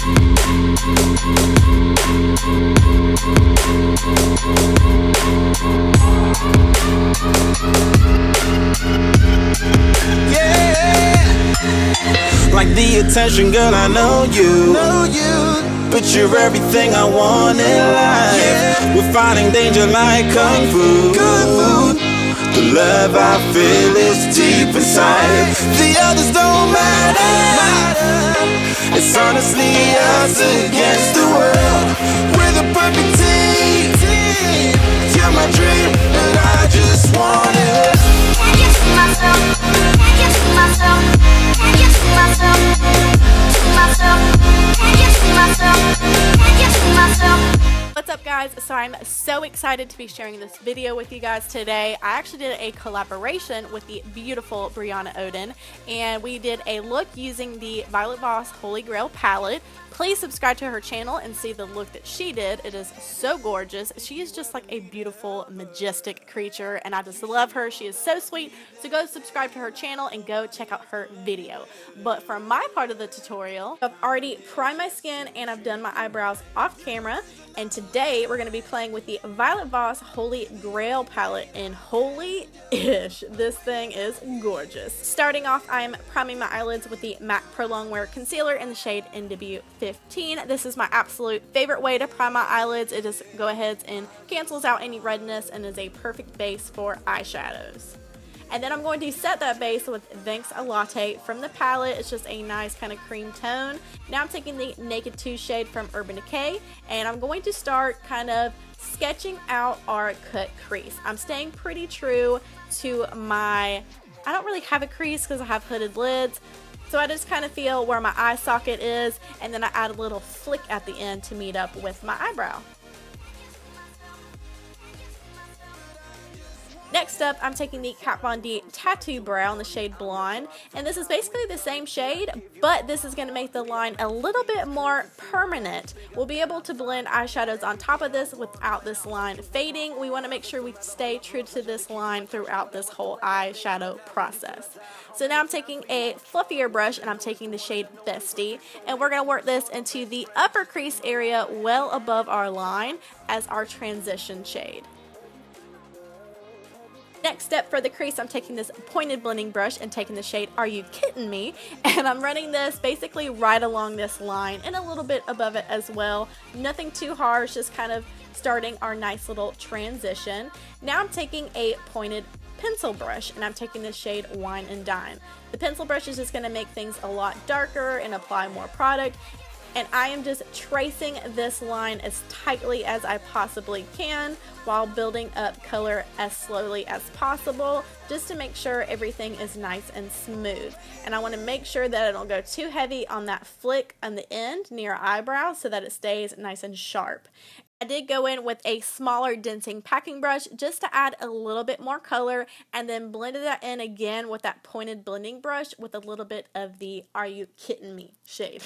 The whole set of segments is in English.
Like the attention, girl, I know you. But you're everything I want in life. We're fighting danger like kung fu. The love I feel is deep inside. The others don't matter. It's honestly us against the world. We're the perfect team. You're my dream, and I just want it. Can't get to myself. Can't get to myself. Can't get to myself. To myself. Can't get to myself. Can't get to myself. What's up, guys? So I'm so excited to be sharing this video with you guys today. I actually did a collaboration with the beautiful BRIANNA ODEN, and we did a look using the Voss Holy Grail palette. Please subscribe to her channel and see the look that she did. It is so gorgeous. She is just like a beautiful, majestic creature, and I just love her. She is so sweet. So go subscribe to her channel and go check out her video. But for my part of the tutorial, I've already primed my skin and I've done my eyebrows off camera. And today we're going to be playing with the Voss Holy Grail palette, and holy-ish, this thing is gorgeous. Starting off, I'm priming my eyelids with the MAC Pro Longwear Concealer in the shade NW15. This is my absolute favorite way to prime my eyelids. It just goes ahead and cancels out any redness and is a perfect base for eyeshadows. And then I'm going to set that base with Thanks a Latte from the palette. It's just a nice kind of cream tone. Now I'm taking the Naked 2 shade from Urban Decay, and I'm going to start kind of sketching out our cut crease. I'm staying pretty true to my, I don't really have a crease because I have hooded lids. So I just kind of feel where my eye socket is, and then I add a little flick at the end to meet up with my eyebrow. Next up, I'm taking the Kat Von D Tattoo Brow in the shade Blonde, and this is basically the same shade, but this is going to make the line a little bit more permanent. We'll be able to blend eyeshadows on top of this without this line fading. We want to make sure we stay true to this line throughout this whole eyeshadow process. So now I'm taking a fluffier brush, and I'm taking the shade Bestie, and we're going to work this into the upper crease area well above our line as our transition shade. Next step for the crease, I'm taking this pointed blending brush and taking the shade Are You Kitten Me? And I'm running this basically right along this line and a little bit above it as well. Nothing too harsh, just kind of starting our nice little transition. Now I'm taking a pointed pencil brush, and I'm taking the shade Wine and Dine. The pencil brush is just going to make things a lot darker and apply more product. And I am just tracing this line as tightly as I possibly can while building up color as slowly as possible, just to make sure everything is nice and smooth. And I want to make sure that I don't go too heavy on that flick on the end near our eyebrow so that it stays nice and sharp. I did go in with a smaller densing packing brush just to add a little bit more color, and then blended that in again with that pointed blending brush with a little bit of the Are You Kitten Me shade.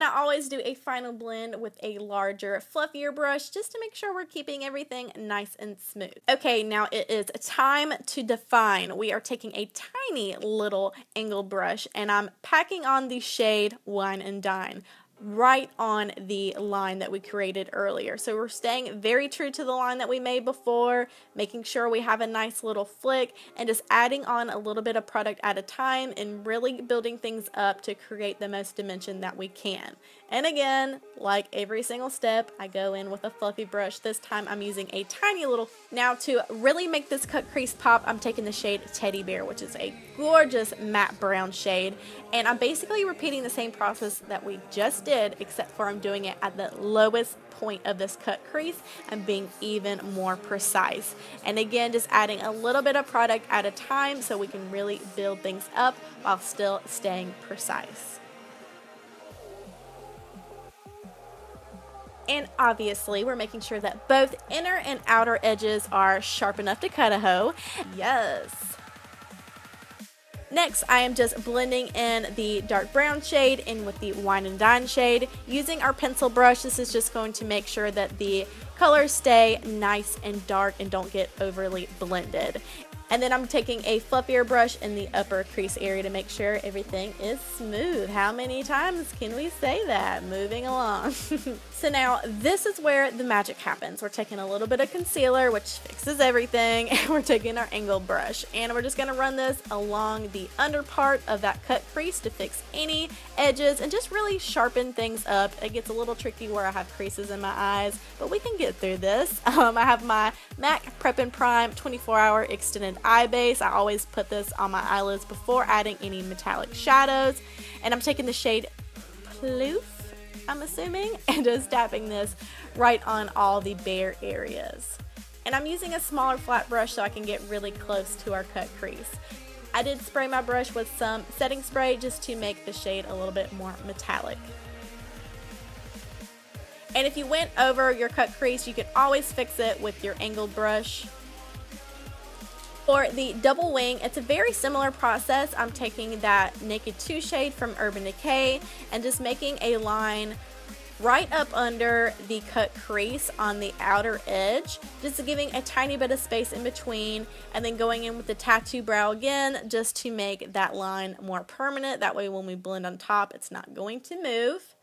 I always do a final blend with a larger, fluffier brush just to make sure we're keeping everything nice and smooth. Okay, now it is time to define. We are taking a tiny little angled brush, and I'm packing on the shade Wine and Dine right on the line that we created earlier. So we're staying very true to the line that we made before, making sure we have a nice little flick, and just adding on a little bit of product at a time and really building things up to create the most dimension that we can. And again, like every single step, I go in with a fluffy brush. This time I'm using a tiny little. Now to really make this cut crease pop, I'm taking the shade Teddy Bear, which is a gorgeous matte brown shade, and I'm basically repeating the same process that we just did, except for I'm doing it at the lowest point of this cut crease and being even more precise. And again, just adding a little bit of product at a time so we can really build things up while still staying precise. And obviously, we're making sure that both inner and outer edges are sharp enough to cut a hoe. Yes. Next, I am just blending in the dark brown shade in with the Wine and Dine shade. Using our pencil brush, this is just going to make sure that the colors stay nice and dark and don't get overly blended. And then I'm taking a fluffier brush in the upper crease area to make sure everything is smooth. How many times can we say that? Moving along. So now this is where the magic happens. We're taking a little bit of concealer, which fixes everything, and we're taking our angled brush. And we're just gonna run this along the under part of that cut crease to fix any edges and just really sharpen things up. It gets a little tricky where I have creases in my eyes, but we can get through this. I have my MAC Prep and Prime 24-hour extended eye base. I always put this on my eyelids before adding any metallic shadows. And I'm taking the shade Ploof, I'm assuming, and just tapping this right on all the bare areas. And I'm using a smaller flat brush so I can get really close to our cut crease. I did spray my brush with some setting spray just to make the shade a little bit more metallic. And if you went over your cut crease, you can always fix it with your angled brush. For the double wing, it's a very similar process. I'm taking that Naked 2 shade from Urban Decay and just making a line right up under the cut crease on the outer edge, just giving a tiny bit of space in between, and then going in with the tattoo brow again just to make that line more permanent. That way when we blend on top, it's not going to move.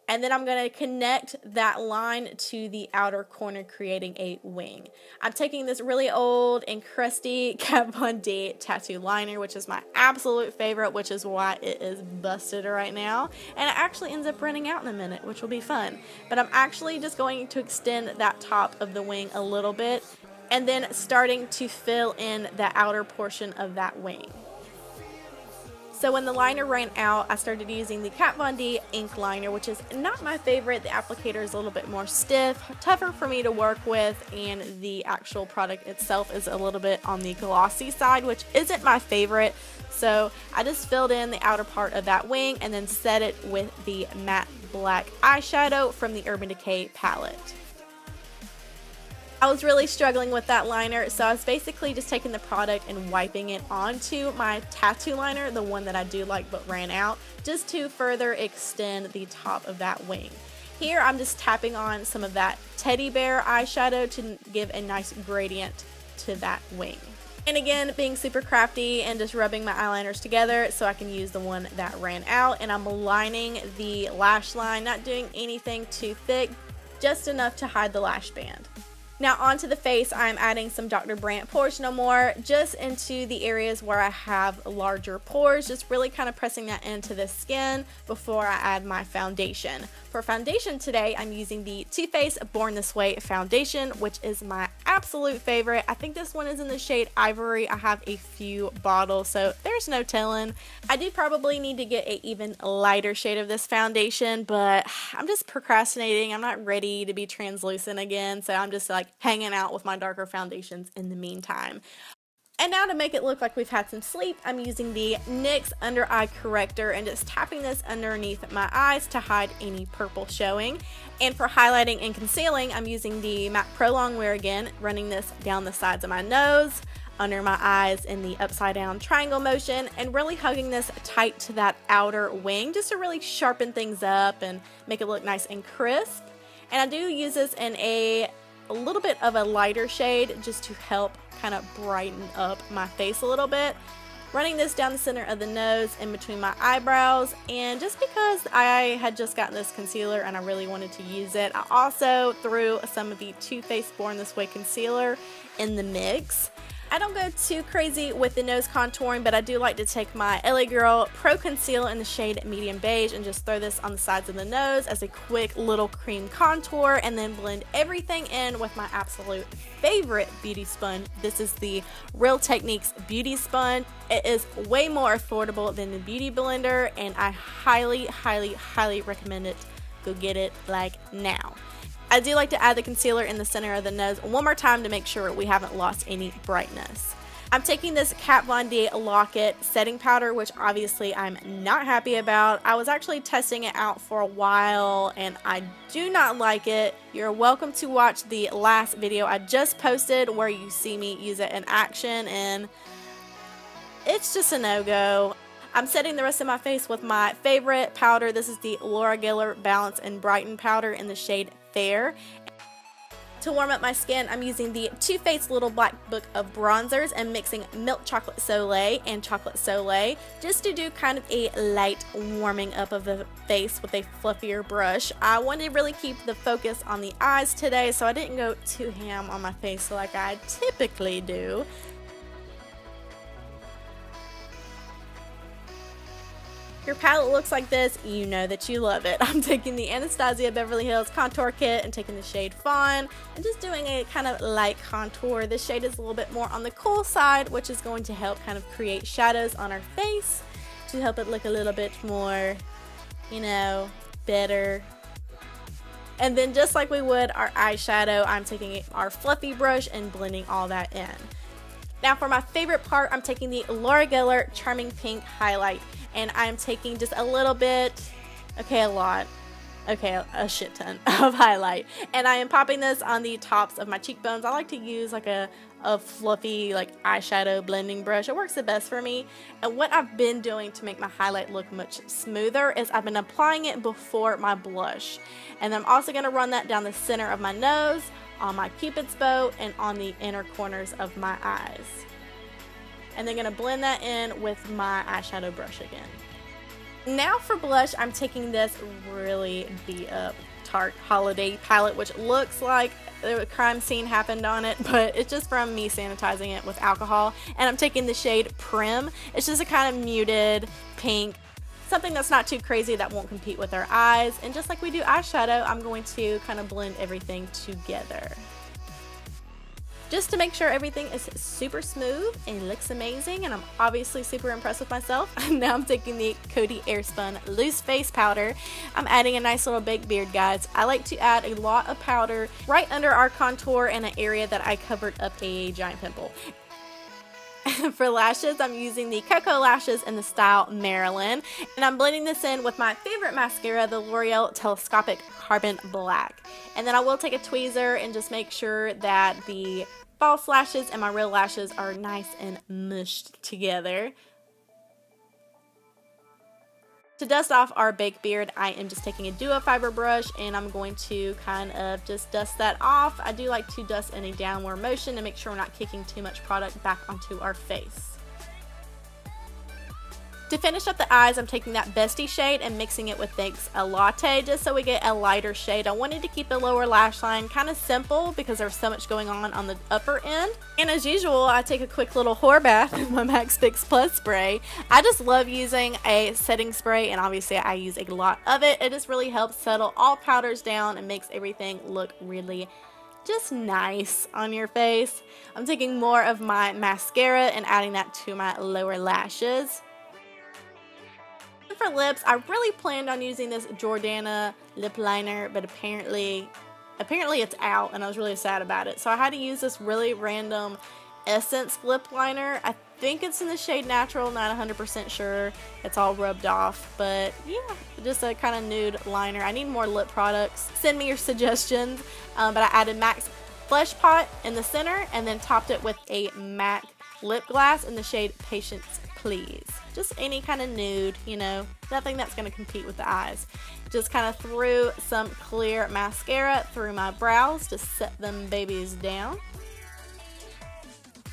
And then I'm going to connect that line to the outer corner, creating a wing. I'm taking this really old and crusty Kat Von D tattoo liner, which is my absolute favorite, which is why it is busted right now. And it actually ends up running out in a minute, which will be fun. But I'm actually just going to extend that top of the wing a little bit, and then starting to fill in the outer portion of that wing. So when the liner ran out, I started using the Kat Von D ink liner, which is not my favorite. The applicator is a little bit more stiff, tougher for me to work with, and the actual product itself is a little bit on the glossy side, which isn't my favorite. So I just filled in the outer part of that wing and then set it with the matte black eyeshadow from the Urban Decay palette. I was really struggling with that liner, so I was basically just taking the product and wiping it onto my tattoo liner, the one that I do like but ran out, just to further extend the top of that wing. Here I'm just tapping on some of that teddy bear eyeshadow to give a nice gradient to that wing. And again, being super crafty and just rubbing my eyeliners together so I can use the one that ran out. And I'm lining the lash line, not doing anything too thick, just enough to hide the lash band. Now onto the face, I'm adding some Dr. Brandt Pores No More just into the areas where I have larger pores, just really kind of pressing that into the skin before I add my foundation. For foundation today, I'm using the Too Faced Born This Way foundation, which is my absolute favorite. I think this one is in the shade Ivory. I have a few bottles, so there's no telling. I do probably need to get an even lighter shade of this foundation, but I'm just procrastinating. I'm not ready to be translucent again, so I'm just like hanging out with my darker foundations in the meantime. And now to make it look like we've had some sleep, I'm using the NYX Under Eye Corrector and just tapping this underneath my eyes to hide any purple showing. And for highlighting and concealing, I'm using the MAC Pro Longwear again, running this down the sides of my nose, under my eyes in the upside down triangle motion, and really hugging this tight to that outer wing just to really sharpen things up and make it look nice and crisp. And I do use this in a little bit of a lighter shade just to help kind of brighten up my face a little bit. Running this down the center of the nose in between my eyebrows, and just because I had just gotten this concealer and I really wanted to use it, I also threw some of the Too Faced Born This Way concealer in the mix. I don't go too crazy with the nose contouring, but I do like to take my LA Girl Pro Conceal in the shade Medium Beige and just throw this on the sides of the nose as a quick little cream contour, and then blend everything in with my absolute favorite beauty sponge. This is the Real Techniques Beauty Sponge. It is way more affordable than the Beauty Blender, and I highly, highly, highly recommend it. Go get it like now. I do like to add the concealer in the center of the nose one more time to make sure we haven't lost any brightness. I'm taking this Kat Von D Lock-It setting powder, which obviously I'm not happy about. I was actually testing it out for a while and I do not like it. You're welcome to watch the last video I just posted where you see me use it in action, and it's just a no-go. I'm setting the rest of my face with my favorite powder. This is the Laura Geller Balance and Brighten powder in the shade Fair. To warm up my skin, I'm using the Too Faced Little Black Book of Bronzers and mixing Milk Chocolate Soleil and Chocolate Soleil just to do kind of a light warming up of the face with a fluffier brush. I wanted to really keep the focus on the eyes today, so I didn't go too ham on my face like I typically do. Your palette looks like this, you know that you love it. I'm taking the Anastasia Beverly Hills Contour Kit and taking the shade Fawn and just doing a kind of light contour. This shade is a little bit more on the cool side, which is going to help kind of create shadows on our face to help it look a little bit more, you know, better. And then just like we would our eyeshadow, I'm taking our fluffy brush and blending all that in. Now for my favorite part, I'm taking the Laura Geller Charming Pink Highlight. And I'm taking just a little bit, okay, a lot, okay, a shit ton of highlight. And I am popping this on the tops of my cheekbones. I like to use like a fluffy like eyeshadow blending brush. It works the best for me. And what I've been doing to make my highlight look much smoother is I've been applying it before my blush. And I'm also going to run that down the center of my nose, on my cupid's bow, and on the inner corners of my eyes. And then going to blend that in with my eyeshadow brush again. Now for blush, I'm taking this really beat up Tarte Holiday palette, which looks like a crime scene happened on it, but it's just from me sanitizing it with alcohol. And I'm taking the shade Prim. It's just a kind of muted pink, something that's not too crazy that won't compete with our eyes. And just like we do eyeshadow, I'm going to kind of blend everything together, just to make sure everything is super smooth and looks amazing. And I'm obviously super impressed with myself. Now I'm taking the Coty Airspun Loose Face Powder. I'm adding a nice little baked beard, guys. I like to add a lot of powder right under our contour in an area that I covered up a giant pimple. For lashes, I'm using the Cocoa Lashes in the style Marilyn, and I'm blending this in with my favorite mascara, the L'Oreal Telescopic Carbon Black. And then I will take a tweezer and just make sure that the false lashes and my real lashes are nice and mushed together. To dust off our baked beard, I am just taking a duo fiber brush and I'm going to kind of just dust that off. I do like to dust in a downward motion to make sure we're not kicking too much product back onto our face. To finish up the eyes, I'm taking that Bestie shade and mixing it with Thanks a Latte just so we get a lighter shade. I wanted to keep the lower lash line kind of simple because there's so much going on the upper end. And as usual, I take a quick little whore bath with my Max Fix Plus spray. I just love using a setting spray, and obviously I use a lot of it. It just really helps settle all powders down and makes everything look really just nice on your face. I'm taking more of my mascara and adding that to my lower lashes. For lips, I really planned on using this Jordana lip liner, but apparently it's out and I was really sad about it. So I had to use this really random Essence lip liner. I think it's in the shade Natural, not 100% sure. It's all rubbed off, but yeah, just a kind of nude liner. I need more lip products. Send me your suggestions. But I added MAC's Flesh Pot in the center and then topped it with a MAC lip gloss in the shade Patience Please. Just any kind of nude, you know, nothing that's going to compete with the eyes. Just kind of threw some clear mascara through my brows to set them babies down.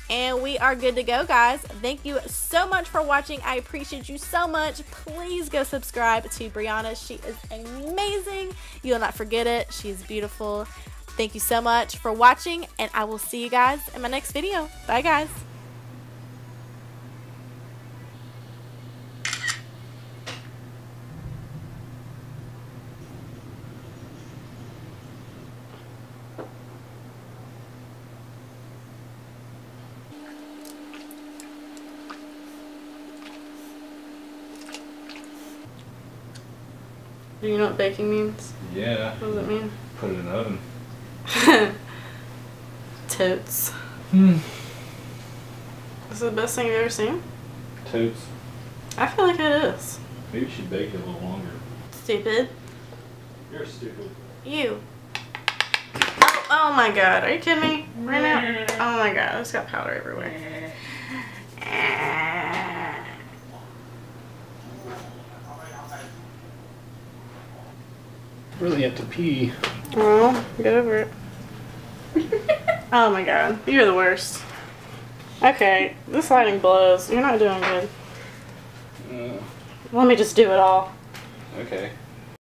And we are good to go, guys. Thank you so much for watching. I appreciate you so much. Please go subscribe to Brianna. She is amazing. You will not forget it. She is beautiful. Thank you so much for watching, and I will see you guys in my next video. Bye, guys. Do you know what baking means? Yeah. What does it mean? Put it in the oven. Totes. Hmm. Is it the best thing you've ever seen? Totes. I feel like it is. Maybe you should bake it a little longer. Stupid. You're stupid. You. Oh my god, are you kidding me? Right now? Oh my god, it's got powder everywhere. Really have to pee. Oh, get over it. Oh my god, you're the worst. Okay, this lighting blows. You're not doing good. Let me just do it all. Okay.